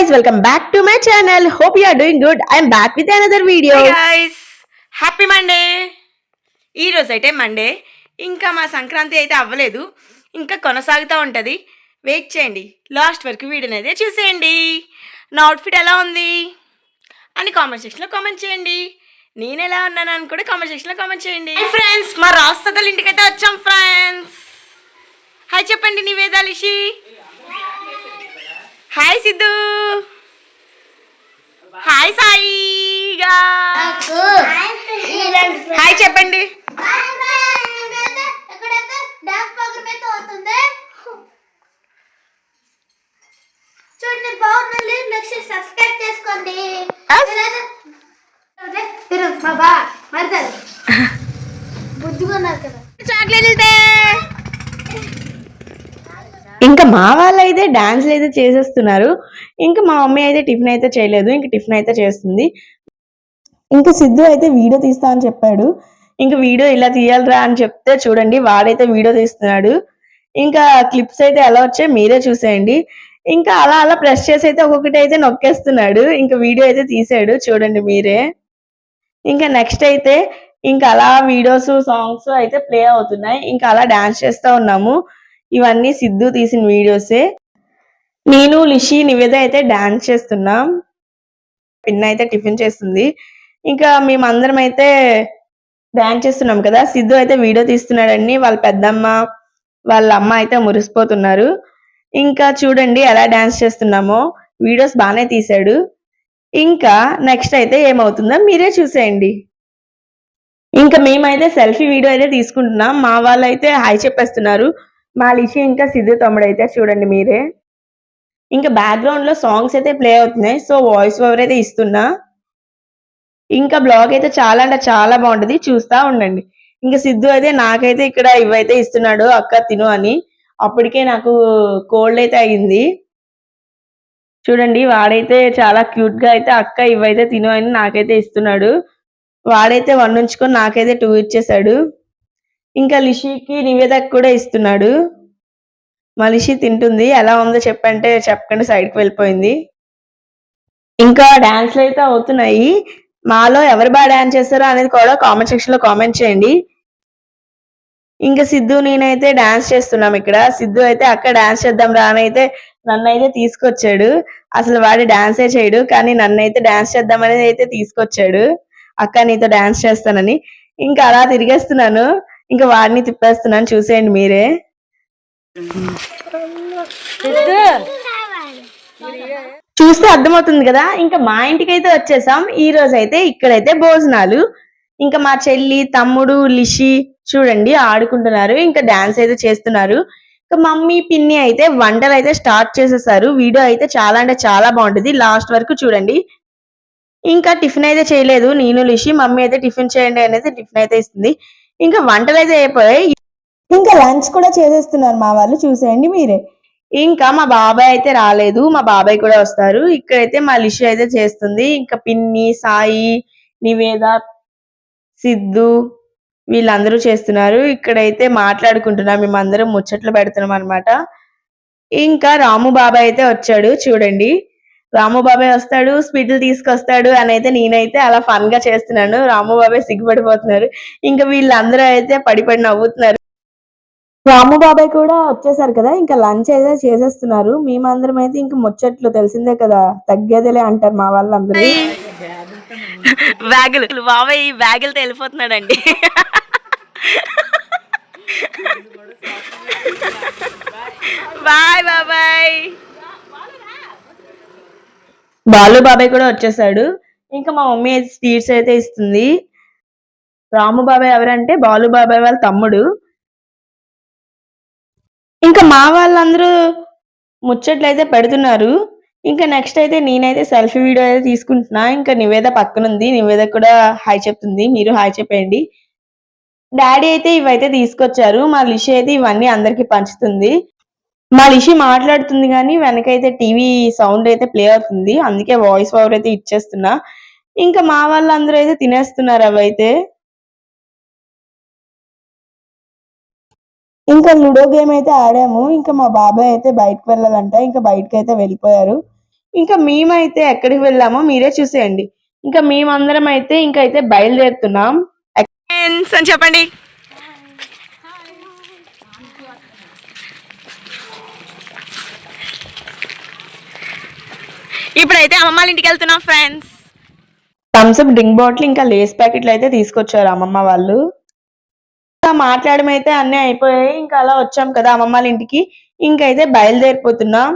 guys, welcome back to my channel. Hope you are doing good. I am back with another video. Hey guys, happy Monday. ఈరోజు అయితే Monday, ఇంకా మా సంక్రాంతి అయితే అవ్వలేదు, ఇంకా కొనసాగుతూ ఉంటుంది. వెయిట్ చేయండి, లాస్ట్ వరకు వీడియోని అయితే చూసేయండి. నా అవుట్ఫిట్ ఎలా ఉంది అని కామెంట్ సెక్షన్లో కామెంట్ చేయండి. నేను ఎలా ఉన్నాను అని కూడా కామెంట్ సెక్షన్లో కామెంట్ చేయండి. ఫ్రెండ్స్, మా రాస్తాతల ఇంటికి అయితే వచ్చాం ఫ్రెండ్స్. హాయ్ చెప్పండి నివేదా, లిషి. హాయ్ సిద్ధు. హాయ్ సాయిగా. హాయ్ చెప్పండి. చూడండి బాగుంది. నెక్స్ట్ సబ్స్క్రైబ్ చేసుకోండి. బుద్ధిగా కదా చాక్లెట్. ఇంకా మా వాళ్ళు అయితే డాన్స్లు అయితే చేసేస్తున్నారు. ఇంకా మా మమ్మీ అయితే టిఫిన్ అయితే చేయలేదు, ఇంకా టిఫిన్ అయితే చేస్తుంది. ఇంకా సిద్ధు అయితే వీడియో తీస్తా అని చెప్పాడు. ఇంకా వీడియో ఇలా తీయాలరా అని చెప్తే చూడండి వాడైతే వీడియో తీస్తున్నాడు. ఇంకా క్లిప్స్ అయితే ఎలా వచ్చాయి మీరే చూసేయండి. ఇంకా అలా అలా ప్రెస్ చేసి అయితే ఒక్కొక్కటి అయితే నొక్కేస్తున్నాడు. ఇంకా వీడియో అయితే తీసాడు చూడండి మీరే. ఇంకా నెక్స్ట్ అయితే ఇంకా అలా వీడియోస్ సాంగ్స్ అయితే ప్లే అవుతున్నాయి. ఇంకా అలా డాన్స్ చేస్తా ఉన్నాము. ఇవన్నీ సిద్ధు తీసిన వీడియోసే. నేను, లిషి, నివేద అయితే డాన్స్ చేస్తున్నాం. పిన్న అయితే టిఫిన్ చేస్తుంది. ఇంకా మేమందరం అయితే డాన్స్ చేస్తున్నాం కదా. సిద్ధు అయితే వీడియో తీస్తున్నాడండి. వాళ్ళ పెద్దమ్మ వాళ్ళ అమ్మ అయితే మురిసిపోతున్నారు. ఇంకా చూడండి ఎలా డాన్స్ చేస్తున్నామో. వీడియోస్ బాగానే తీసాడు. ఇంకా నెక్స్ట్ అయితే ఏమవుతుందో మీరే చూసేయండి. ఇంకా మేమైతే సెల్ఫీ వీడియో అయితే తీసుకుంటున్నాం. మా వాళ్ళు అయితే హాయ్ చెప్పేస్తున్నారు. మా లిషి ఇంకా సిద్ధు తమ్ముడు అయితే చూడండి మీరే. ఇంకా బ్యాక్గ్రౌండ్ లో సాంగ్స్ అయితే ప్లే అవుతున్నాయి. సో వాయిస్ ఓవర్ అయితే ఇస్తున్నా. ఇంకా బ్లాగ్ అయితే చాలా అంటే చాలా బాగుంటది, చూస్తా ఉండండి. ఇంకా సిద్ధు అయితే నాకైతే ఇక్కడ ఇవైతే ఇస్తున్నాడు, అక్క తిను అని. అప్పటికే నాకు కోల్డ్ అయితే అయింది. చూడండి వాడైతే చాలా క్యూట్ గా అయితే అక్క ఇవైతే తిను అని నాకైతే ఇస్తున్నాడు. వాడైతే 1 ఉంచుకొని నాకైతే 2 ఇచ్చేసాడు. ఇంకా లిషికి నివేదకు కూడా ఇస్తున్నాడు. మా లిషి తింటుంది. ఎలా ఉందో చెప్పంటే చెప్పకుండా సైడ్కి వెళ్ళిపోయింది. ఇంకా డాన్స్లు అయితే అవుతున్నాయి. మాలో ఎవరు బాగా డాన్స్ చేస్తారో అనేది కూడా కామెంట్ సెక్షన్ లో కామెంట్ చేయండి. ఇంకా సిద్ధు నేనైతే డాన్స్ చేస్తున్నాం ఇక్కడ. సిద్ధు అయితే అక్క డాన్స్ చేద్దాం రా అని అయితే నన్ను అయితే తీసుకొచ్చాడు. అసలు వాడు డాన్సే చేయడు, కానీ నన్ను అయితే డాన్స్ చేద్దాం అనేది అయితే తీసుకొచ్చాడు. అక్క నీతో డాన్స్ చేస్తానని. ఇంకా అలా తిరిగేస్తున్నాను. ఇంకా వాడిని తిప్పేస్తున్నాను, చూసేయండి మీరే. చూస్తే అర్థమవుతుంది కదా. ఇంకా మా ఇంటికి అయితే వచ్చేసాం. ఈ రోజు అయితే ఇక్కడైతే భోజనాలు. ఇంకా మా చెల్లి, తమ్ముడు, లిషి చూడండి ఆడుకుంటున్నారు. ఇంకా డాన్స్ అయితే చేస్తున్నారు. ఇంకా మమ్మీ, పిన్ని అయితే వంటలు అయితే స్టార్ట్ చేసేసారు. వీడియో అయితే చాలా అంటే చాలా బాగుంటుంది, లాస్ట్ వరకు చూడండి. ఇంకా టిఫిన్ అయితే చేయలేదు నేను, లిషి. మమ్మీ అయితే టిఫిన్ చేయండి అనేది టిఫిన్ అయితే ఇస్తుంది. ఇంకా వంటలు అయితే అయిపోయాయి. ఇంకా లంచ్ కూడా చేసేస్తున్నారు మా వాళ్ళు, చూసేయండి మీరే. ఇంకా మా బాబాయ్ అయితే రాలేదు, మా బాబాయ్ కూడా వస్తారు. ఇక్కడైతే మా లిషి అయితే చేస్తుంది. ఇంకా పిన్ని, సాయి, నివేద, సిద్ధు వీళ్ళందరూ చేస్తున్నారు. ఇక్కడైతే మాట్లాడుకుంటున్నాం, మేమందరం ముచ్చట్లు పెడుతున్నాం అనమాట. ఇంకా రాము బాబాయ్ అయితే వచ్చాడు చూడండి. రాము బాబాయ్ వస్తాడు, స్వీట్లు తీసుకొస్తాడు అని అయితే నేనైతే అలా ఫన్ గా చేస్తున్నాను. రాము బాబాయ్ సిగ్గుపడిపోతున్నారు. ఇంకా వీళ్ళందరూ అయితే పడి పడి నవ్వుతున్నారు. రాము బాబాయ్ కూడా వచ్చేసారు కదా. ఇంకా లంచ్ అయితే చేసేస్తున్నారు. మేమందరం అయితే ఇంకా ముచ్చట్లు తెలిసిందే కదా, తగ్గేదేలే అంటారు మా వాళ్ళందరూ. బ్యాగులు బాబాయ్ బ్యాగులతో వెళ్ళిపోతున్నాడండి. బాయ్ బాబాయ్. బాలు బాబాయ్ కూడా వచ్చేసాడు. ఇంకా మా మమ్మీ అయితే స్వీట్స్ అయితే ఇస్తుంది. రాము బాబాయ్ ఎవరంటే బాలు బాబాయ్ వాళ్ళ తమ్ముడు. ఇంకా మా వాళ్ళందరూ ముచ్చట్లు అయితే పెడుతున్నారు. ఇంకా నెక్స్ట్ అయితే నేనైతే సెల్ఫీ వీడియో అయితే తీసుకుంటున్నా. ఇంకా నివేద పక్కనుంది, నివేద కూడా హాయ్ చెప్తుంది. మీరు హాయ్ చెప్పండి. డాడీ అయితే ఇవైతే తీసుకొచ్చారు. మా లిషి అయితే ఇవన్నీ అందరికి పంచుతుంది. మా లిషి మాట్లాడుతుంది కానీ వెనకైతే టీవీ సౌండ్ అయితే ప్లే అవుతుంది, అందుకే వాయిస్ ఓవర్ అయితే ఇచ్చేస్తున్నా. ఇంకా మా వాళ్ళందరూ అయితే తినేస్తున్నారు అవైతే. ఇంకా లూడో గేమ్ అయితే ఆడాము. ఇంకా మా బాబాయ్ అయితే బయటకు వెళ్ళాలంట, ఇంకా బయటకు అయితే వెళ్ళిపోయారు. ఇంకా మేమైతే ఎక్కడికి వెళ్ళామో మీరే చూసేయండి. ఇంకా మేమందరం అయితే ఇంకైతే బయలుదేరుతున్నాం. ఫ్రెండ్స్ అని చెప్పండి. ఇప్పుడైతే అమ్మమ్మ వాళ్ళ ఇంటికి వెళ్తున్నాం ఫ్రెండ్స్. థమ్స్అప్ డ్రింక్ బాటిల్ ఇంకా లేస్ ప్యాకెట్లు అయితే తీసుకొచ్చారు అమ్మమ్మ వాళ్ళు. ఇంకా మాట్లాడడం అయితే అన్నీ అయిపోయాయి. ఇంకా అలా వచ్చాం కదా అమ్మమ్మ వాళ్ళ ఇంటికి. ఇంకైతే బయలుదేరిపోతున్నాం.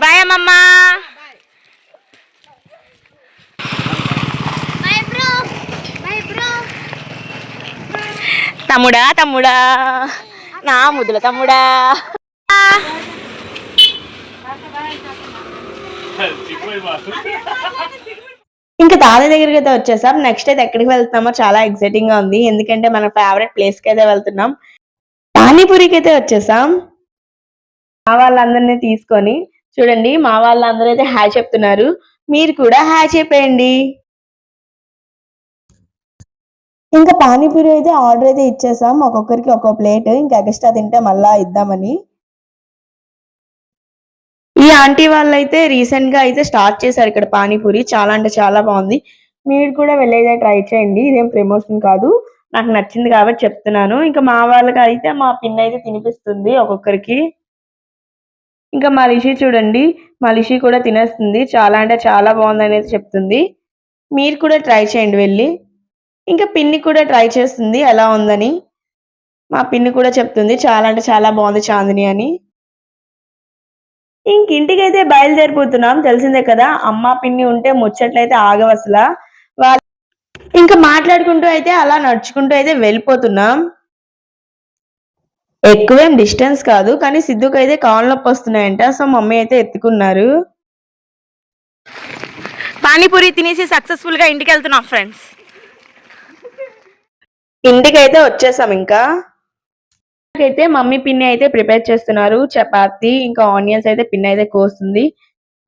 బాయ్ అమ్మమ్మ. By bro. By bro. తమ్ముడా తమ్ముడా నా ముద్దుల తమ్ముడా. ఇంకా తాతయ్య దగ్గరికి అయితే వచ్చేసాం. నెక్స్ట్ అయితే ఎక్కడికి వెళ్తున్నామో చాలా ఎక్సైటింగ్ గా ఉంది. ఎందుకంటే మన ఫేవరెట్ ప్లేస్ కి అయితే వెళ్తున్నాం. పానీపూరికి అయితే వచ్చేసాం. మా వాళ్ళందరినీ తీసుకొని చూడండి, మా వాళ్ళందరూ అయితే హాయ్ చెప్తున్నారు. మీరు కూడా హాయ్ చెప్పేయండి. ఇంకా పానీపూరి అయితే ఆర్డర్ అయితే ఇచ్చేసాం. ఒక్కొక్కరికి ఒక్కో ప్లేట్. ఇంకా ఎక్స్ట్రా తింటే మళ్ళా ఇద్దామని. ఈ ఆంటీ వాళ్ళైతే రీసెంట్ గా అయితే స్టార్ట్ చేశారు ఇక్కడ పానీపూరి. చాలా అంటే చాలా బాగుంది. మీరు కూడా వెళ్ళేదే ట్రై చేయండి. ఇదేం ప్రమోషన్ కాదు, నాకు నచ్చింది కాబట్టి చెప్తున్నాను. ఇంకా మా వాళ్ళకి అయితే మా పిన్ అయితే తినిపిస్తుంది ఒక్కొక్కరికి. ఇంకా మా లిషి చూడండి, మా లిషి కూడా తినేస్తుంది. చాలా అంటే చాలా బాగుంది అనేది చెప్తుంది. మీరు కూడా ట్రై చేయండి వెళ్ళి. ఇంకా పిన్ని కూడా ట్రై చేస్తుంది ఎలా ఉందని. మా పిన్ని కూడా చెప్తుంది చాలా అంటే చాలా బాగుంది చాందిని అని. ఇంకింటికైతే బయలుదేరిపోతున్నాం. తెలిసిందే కదా, అమ్మ పిన్ని ఉంటే ముచ్చట్లయితే ఆగవు అసల. వాళ్ళు ఇంకా మాట్లాడుకుంటూ అయితే అలా నడుచుకుంటూ అయితే వెళ్ళిపోతున్నాం. ఎక్కువేం డిస్టెన్స్ కాదు, కానీ సిద్ధుకు అయితే కాళ్ళు నొప్పి వస్తున్నాయంట. సో మమ్మీ అయితే ఎత్తుకున్నారు. పానీపూరి తినేసి సక్సెస్ఫుల్ గా ఇంటికి వెళ్తున్నాం ఫ్రెండ్స్. ఇంటికైతే వచ్చేసాం. ఇంకా అయితే మమ్మీ పిన్ని అయితే ప్రిపేర్ చేస్తున్నారు చపాతి, ఇంకా ఆనియన్స్ అయితే పిన్ని అయితే కోస్తుంది.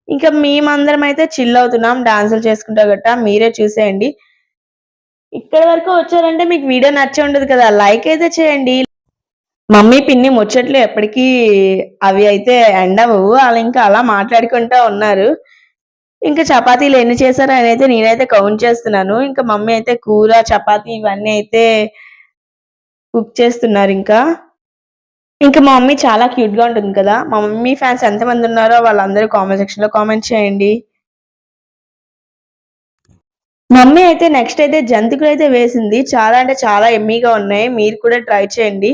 ఇంకా మేమందరం అయితే చిల్ అవుతున్నాం డాన్సులు చేసుకుంటా గట్టా. మీరే చూసేయండి. ఇక్కడ వరకు వచ్చారంటే మీకు వీడియో నచ్చే ఉండదు కదా, లైక్ అయితే చేయండి. మమ్మీ పిన్ని ముచ్చట్లు ఎప్పటికీ అవి అయితే ఎండవు. వాళ్ళు ఇంకా అలా మాట్లాడుకుంటా ఉన్నారు. ఇంకా చపాతీలు ఎన్ని చేశారు అని అయితే నేనైతే కౌంట్ చేస్తున్నాను. ఇంకా మమ్మీ అయితే కూర, చపాతీ ఇవన్నీ అయితే కుక్ చేస్తున్నారు. ఇంకా మా మమ్మీ చాలా క్యూట్ గా ఉంటుంది కదా. మా మమ్మీ ఫ్యాన్స్ ఎంతమంది ఉన్నారో వాళ్ళందరూ కామెంట్ సెక్షన్ లో కామెంట్ చేయండి. మమ్మీ అయితే నెక్స్ట్ అయితే జంతికలు అయితే వేసింది. చాలా అంటే చాలా ఎమ్మీగా ఉన్నాయి. మీరు కూడా ట్రై చేయండి.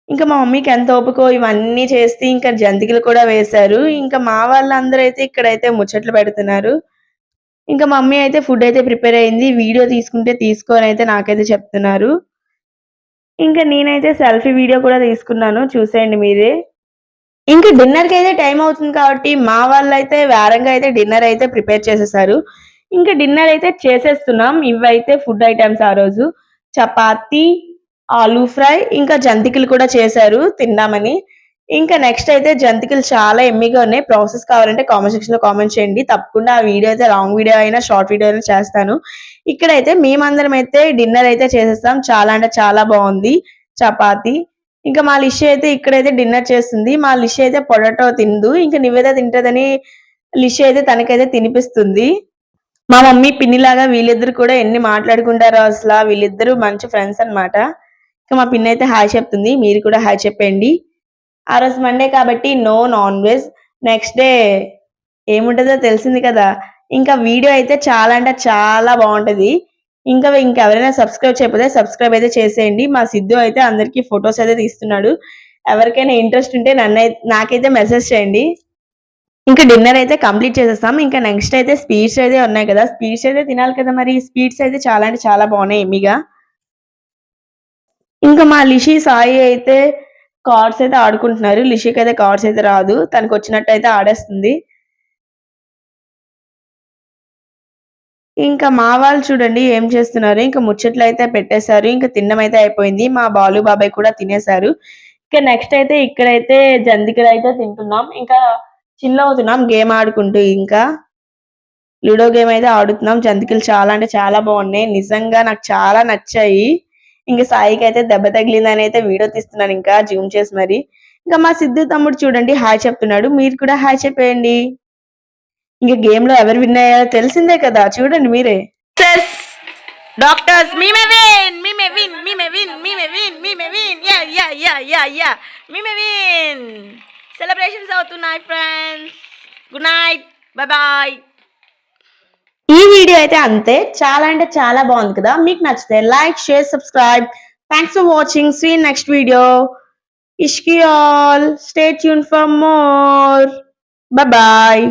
ఇంకా మా మమ్మీకి ఎంత ఓపికో ఇవన్నీ చేసి ఇంకా జంతికలు కూడా వేశారు. ఇంకా మా వాళ్ళందరూ అయితే ఇక్కడైతే ముచ్చట్లు పెడుతున్నారు. ఇంకా మమ్మీ అయితే ఫుడ్ అయితే ప్రిపేర్ అయింది. వీడియో తీసుకుంటే తీసుకొని అయితే నాకైతే చెప్తున్నారు. ఇంకా నేనైతే సెల్ఫీ వీడియో కూడా తీసుకున్నాను, చూసేయండి మీరే. ఇంకా డిన్నర్ కి అయితే టైం అవుతుంది కాబట్టి మా వాళ్ళైతే వేరంగా అయితే డిన్నర్ అయితే ప్రిపేర్ చేసేసారు. ఇంకా డిన్నర్ అయితే చేసేస్తున్నాం. ఇవైతే ఫుడ్ ఐటమ్స్ ఆ రోజు చపాతి, ఆలూ ఫ్రై, ఇంకా జంతికలు కూడా చేశారు తిందామని. ఇంకా నెక్స్ట్ అయితే జంతికలు చాలా ఎమ్మీగా ఉన్నాయి. ప్రాసెస్ కావాలంటే కామెంట్ సెక్షన్ లో కామెంట్ చేయండి. తప్పకుండా ఆ వీడియో అయితే లాంగ్ వీడియో అయినా షార్ట్ వీడియో అయినా చేస్తాను. ఇక్కడైతే మేమందరం అయితే డిన్నర్ అయితే చేసేస్తాం. చాలా అంటే చాలా బాగుంది చపాతి. ఇంకా మా లిషి అయితే ఇక్కడైతే డిన్నర్ చేస్తుంది. మా లిషి అయితే పొటాటో తిందు. ఇంకా నివేద తింటదని లిషి అయితే తనకైతే తినిపిస్తుంది. మా మమ్మీ పిన్నిలాగా వీళ్ళిద్దరు కూడా ఎన్ని మాట్లాడుకుంటారో అసలు. వీళ్ళిద్దరూ మంచి ఫ్రెండ్స్ అన్నమాట. ఇంకా మా పిన్ని అయితే హాయ్ చెప్తుంది. మీరు కూడా హాయ్ చెప్పండి. ఆ రోజు మండే కాబట్టి no non veg. Next day ఏముంటుందో తెలిసింది కదా. ఇంకా వీడియో అయితే చాలా అంటే చాలా బాగుంటది. ఇంకెవరైనా సబ్స్క్రైబ్ చేయకపోతే సబ్స్క్రైబ్ అయితే చేసేయండి. మా సిద్ధు అయితే అందరికి ఫొటోస్ అయితే తీస్తున్నాడు. ఎవరికైనా ఇంట్రెస్ట్ ఉంటే నాకైతే మెసేజ్ చేయండి. ఇంకా డిన్నర్ అయితే కంప్లీట్ చేసేస్తాం. ఇంకా నెక్స్ట్ అయితే స్వీట్స్ అయితే ఉన్నాయి కదా, స్వీట్స్ అయితే తినాలి కదా. మరి స్వీట్స్ అయితే చాలా అంటే చాలా బాగున్నాయి ఎమ్మిగా. ఇంకా మా లిషి సాయి అయితే కార్డ్స్ అయితే ఆడుకుంటున్నారు. లిషికి అయితే కార్డ్స్ అయితే రాదు, తనకు వచ్చినట్టు అయితే ఆడేస్తుంది. ఇంకా మా వాళ్ళు చూడండి ఏం చేస్తున్నారు. ఇంకా ముచ్చట్లు అయితే పెట్టేశారు. ఇంకా తినడం అయితే అయిపోయింది. మా బాలు బాబాయ్ కూడా తినేశారు. ఇంకా నెక్స్ట్ అయితే ఇక్కడైతే జంతికలు అయితే తింటున్నాం. ఇంకా చిల్ అవుతున్నాం గేమ్ ఆడుకుంటూ. ఇంకా లూడో గేమ్ అయితే ఆడుతున్నాం. జంతికలు చాలా అంటే చాలా బాగున్నాయి. నిజంగా నాకు చాలా నచ్చాయి. ఇంకా సాయికి అయితే దెబ్బ తగిలిందని అయితే వీడియో తీస్తున్నాను ఇంకా జూమ్ చేసి మరి. ఇంకా మా సిద్ధు తమ్ముడు చూడండి హాయ్ చెప్తున్నాడు. మీరు కూడా హాయ్ చెప్పేయండి. ఇంక గేమ్ లో ఎవరు విన్ అయ్యారో తెలిసిందే కదా, చూడండి మీరే. Doctors we may win, we may win, we may win, we may win, we may win. Yeah. We may win. Celebrations అవుతున్నాయి friends. Good night, bye bye. ఈ వీడియో అయితే అంతే, చాలా అంటే చాలా బాగుంది కదా. మీకు నచ్చితే like, share, subscribe. Thanks for watching. See next video. ఇష్కి all, stay tune for more. Bye bye.